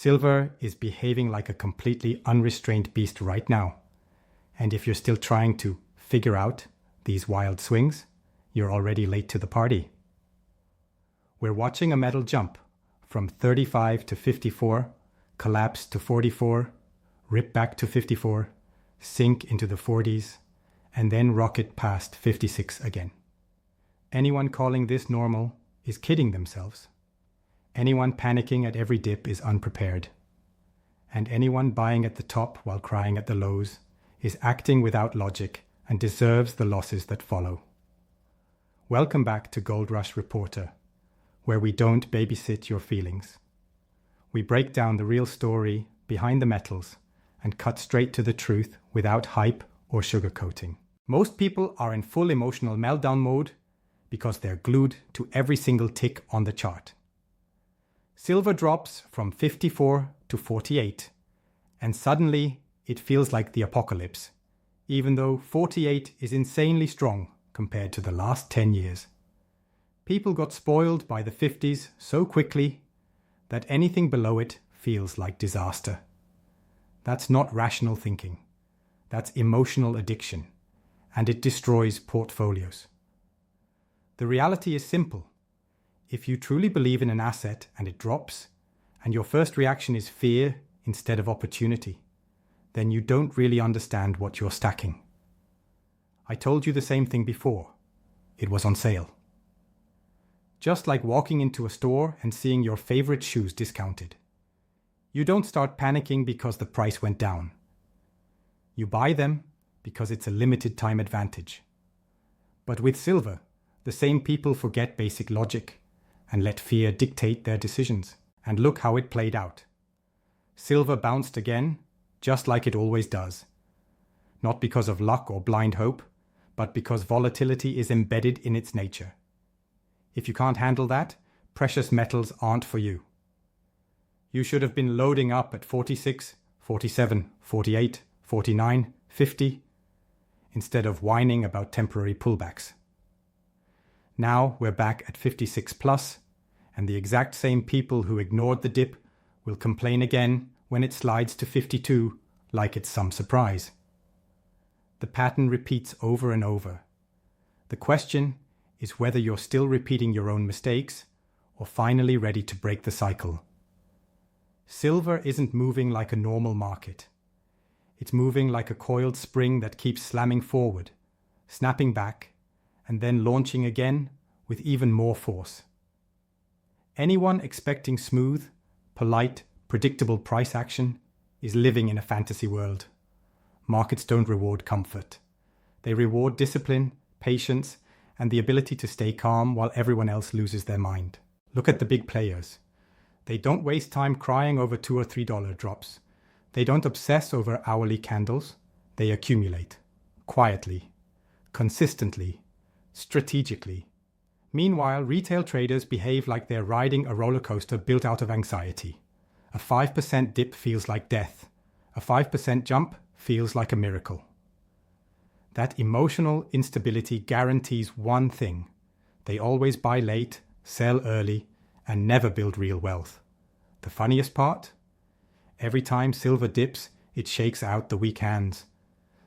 Silver is behaving like a completely unrestrained beast right now. And if you're still trying to figure out these wild swings, you're already late to the party. We're watching a metal jump from 35 to 54, collapse to 44, rip back to 54, sink into the 40s, and then rocket past 56 again. Anyone calling this normal is kidding themselves. Anyone panicking at every dip is unprepared. And anyone buying at the top while crying at the lows is acting without logic and deserves the losses that follow. Welcome back to Gold Rush Reporter, where we don't babysit your feelings. We break down the real story behind the metals and cut straight to the truth without hype or sugarcoating. Most people are in full emotional meltdown mode because they're glued to every single tick on the chart. Silver drops from 54 to 48, and suddenly it feels like the apocalypse, even though 48 is insanely strong compared to the last 10 years. People got spoiled by the 50s so quickly that anything below it feels like disaster. That's not rational thinking. That's emotional addiction, and it destroys portfolios. The reality is simple. If you truly believe in an asset and it drops, and your first reaction is fear instead of opportunity, then you don't really understand what you're stacking. I told you the same thing before. It was on sale. Just like walking into a store and seeing your favorite shoes discounted. You don't start panicking because the price went down. You buy them because it's a limited time advantage. But with silver, the same people forget basic logic and let fear dictate their decisions. And look how it played out. Silver bounced again, just like it always does. Not because of luck or blind hope, but because volatility is embedded in its nature. If you can't handle that, precious metals aren't for you. You should have been loading up at 46, 47, 48, 49, 50, instead of whining about temporary pullbacks. Now we're back at 56 plus, and the exact same people who ignored the dip will complain again when it slides to 52 like it's some surprise. The pattern repeats over and over. The question is whether you're still repeating your own mistakes or finally ready to break the cycle. Silver isn't moving like a normal market. It's moving like a coiled spring that keeps slamming forward, snapping back, and then launching again with even more force. Anyone expecting smooth, polite, predictable price action is living in a fantasy world. Markets don't reward comfort. They reward discipline, patience, and the ability to stay calm while everyone else loses their mind. Look at the big players. They don't waste time crying over $2 or $3 drops. They don't obsess over hourly candles. They accumulate. Quietly. Consistently. Strategically. Meanwhile, retail traders behave like they're riding a roller coaster built out of anxiety. A 5% dip feels like death. A 5% jump feels like a miracle. That emotional instability guarantees one thing. They always buy late, sell early, and never build real wealth. The funniest part? Every time silver dips, it shakes out the weak hands.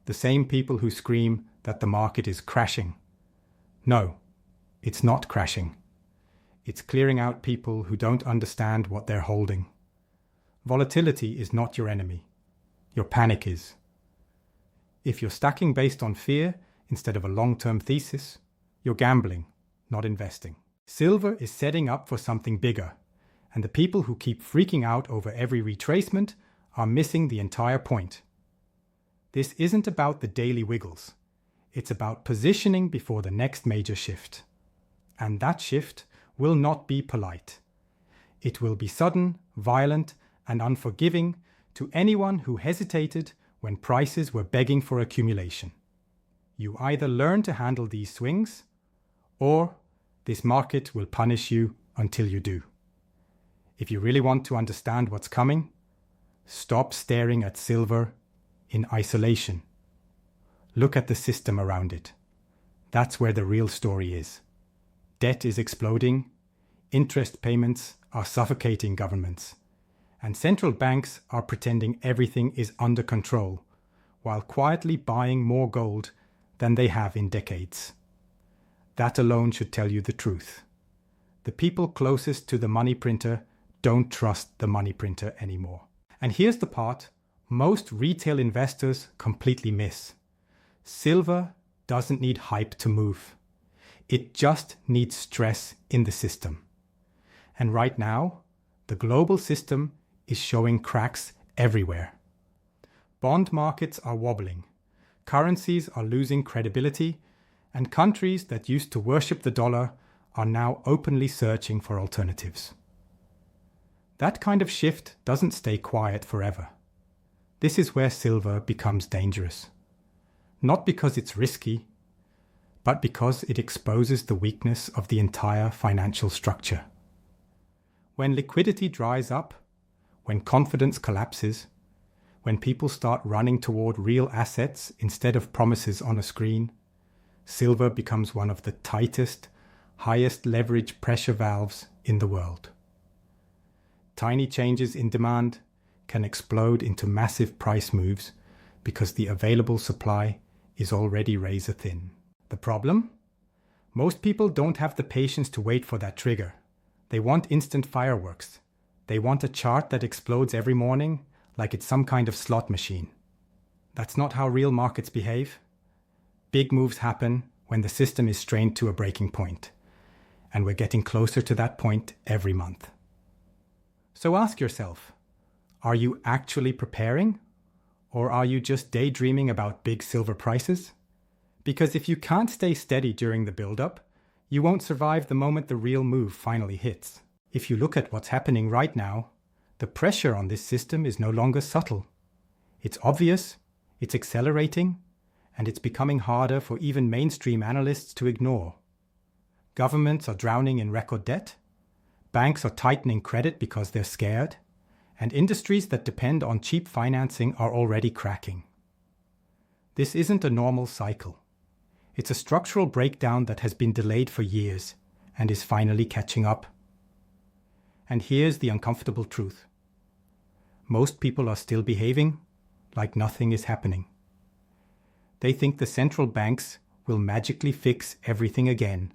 The same people who scream that the market is crashing. No. It's not crashing. It's clearing out people who don't understand what they're holding. Volatility is not your enemy. Your panic is. If you're stacking based on fear instead of a long-term thesis, you're gambling, not investing. Silver is setting up for something bigger, and the people who keep freaking out over every retracement are missing the entire point. This isn't about the daily wiggles. It's about positioning before the next major shift. And that shift will not be polite. It will be sudden, violent, and unforgiving to anyone who hesitated when prices were begging for accumulation. You either learn to handle these swings, or this market will punish you until you do. If you really want to understand what's coming, stop staring at silver in isolation. Look at the system around it. That's where the real story is. Debt is exploding, interest payments are suffocating governments, And central banks are pretending everything is under control, while quietly buying more gold than they have in decades. That alone should tell you the truth. The people closest to the money printer don't trust the money printer anymore. And here's the part most retail investors completely miss. Silver doesn't need hype to move. It just needs stress in the system. And right now, the global system is showing cracks everywhere. Bond markets are wobbling, currencies are losing credibility, and countries that used to worship the dollar are now openly searching for alternatives. That kind of shift doesn't stay quiet forever. This is where silver becomes dangerous. Not because it's risky, but because it exposes the weakness of the entire financial structure. When liquidity dries up, when confidence collapses, when people start running toward real assets instead of promises on a screen, silver becomes one of the tightest, highest leverage pressure valves in the world. Tiny changes in demand can explode into massive price moves because the available supply is already razor thin. The problem? Most people don't have the patience to wait for that trigger. They want instant fireworks. They want a chart that explodes every morning like it's some kind of slot machine. That's not how real markets behave. Big moves happen when the system is strained to a breaking point, and we're getting closer to that point every month. So ask yourself, are you actually preparing, or are you just daydreaming about big silver prices? Because if you can't stay steady during the build-up, you won't survive the moment the real move finally hits. If you look at what's happening right now, the pressure on this system is no longer subtle. It's obvious, it's accelerating, and it's becoming harder for even mainstream analysts to ignore. Governments are drowning in record debt, banks are tightening credit because they're scared, and industries that depend on cheap financing are already cracking. This isn't a normal cycle. It's a structural breakdown that has been delayed for years and is finally catching up. And here's the uncomfortable truth. Most people are still behaving like nothing is happening. They think the central banks will magically fix everything again,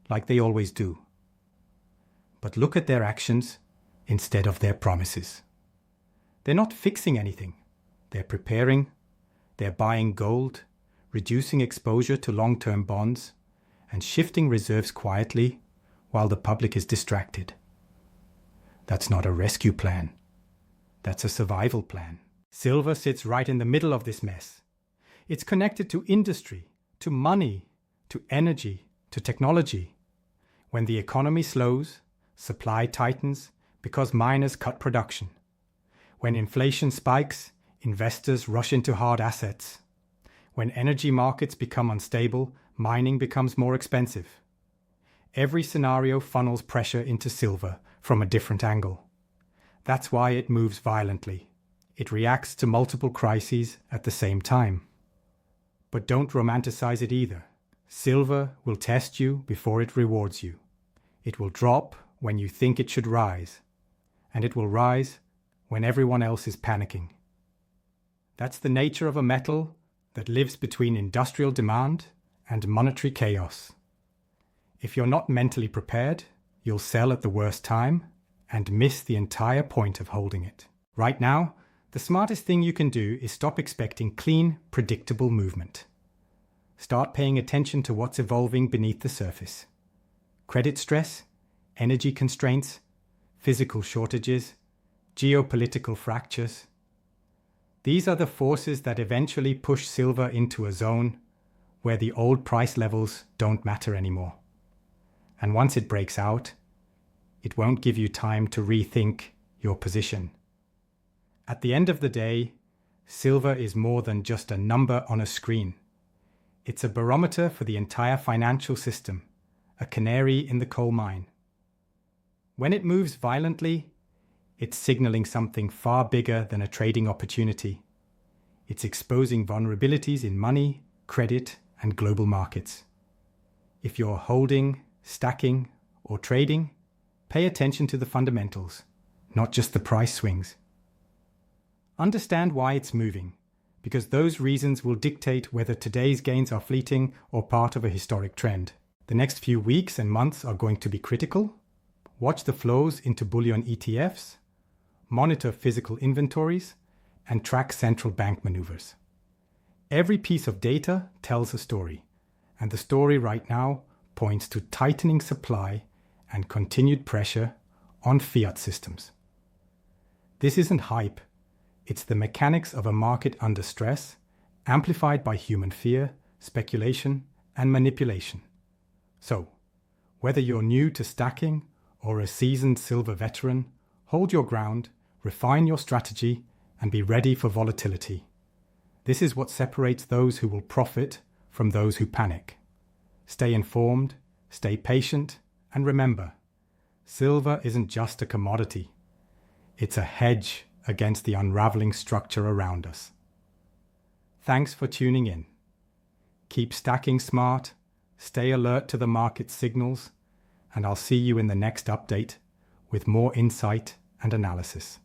like they always do. But look at their actions instead of their promises. They're not fixing anything. They're preparing, they're buying gold, reducing exposure to long-term bonds, and shifting reserves quietly while the public is distracted. That's not a rescue plan. That's a survival plan. Silver sits right in the middle of this mess. It's connected to industry, to money, to energy, to technology. When the economy slows, supply tightens because miners cut production. When inflation spikes, investors rush into hard assets. When energy markets become unstable, mining becomes more expensive. Every scenario funnels pressure into silver from a different angle. That's why it moves violently. It reacts to multiple crises at the same time. But don't romanticize it either. Silver will test you before it rewards you. It will drop when you think it should rise, and it will rise when everyone else is panicking. That's the nature of a metal that lives between industrial demand and monetary chaos. If you're not mentally prepared, you'll sell at the worst time and miss the entire point of holding it. Right now, the smartest thing you can do is stop expecting clean, predictable movement. Start paying attention to what's evolving beneath the surface. Credit stress, energy constraints, physical shortages, geopolitical fractures. These are the forces that eventually push silver into a zone where the old price levels don't matter anymore. And once it breaks out, it won't give you time to rethink your position. At the end of the day, silver is more than just a number on a screen. It's a barometer for the entire financial system, a canary in the coal mine. When it moves violently, it's signaling something far bigger than a trading opportunity. It's exposing vulnerabilities in money, credit, and global markets. If you're holding, stacking, or trading, pay attention to the fundamentals, not just the price swings. Understand why it's moving, because those reasons will dictate whether today's gains are fleeting or part of a historic trend. The next few weeks and months are going to be critical. Watch the flows into bullion ETFs, monitor physical inventories, and track central bank maneuvers. Every piece of data tells a story, and the story right now points to tightening supply and continued pressure on fiat systems. This isn't hype, it's the mechanics of a market under stress, amplified by human fear, speculation, and manipulation. So, whether you're new to stacking or a seasoned silver veteran, hold your ground, refine your strategy, and be ready for volatility. This is what separates those who will profit from those who panic. Stay informed, stay patient, and remember, silver isn't just a commodity. It's a hedge against the unraveling structure around us. Thanks for tuning in. Keep stacking smart, stay alert to the market signals, and I'll see you in the next update with more insight and analysis.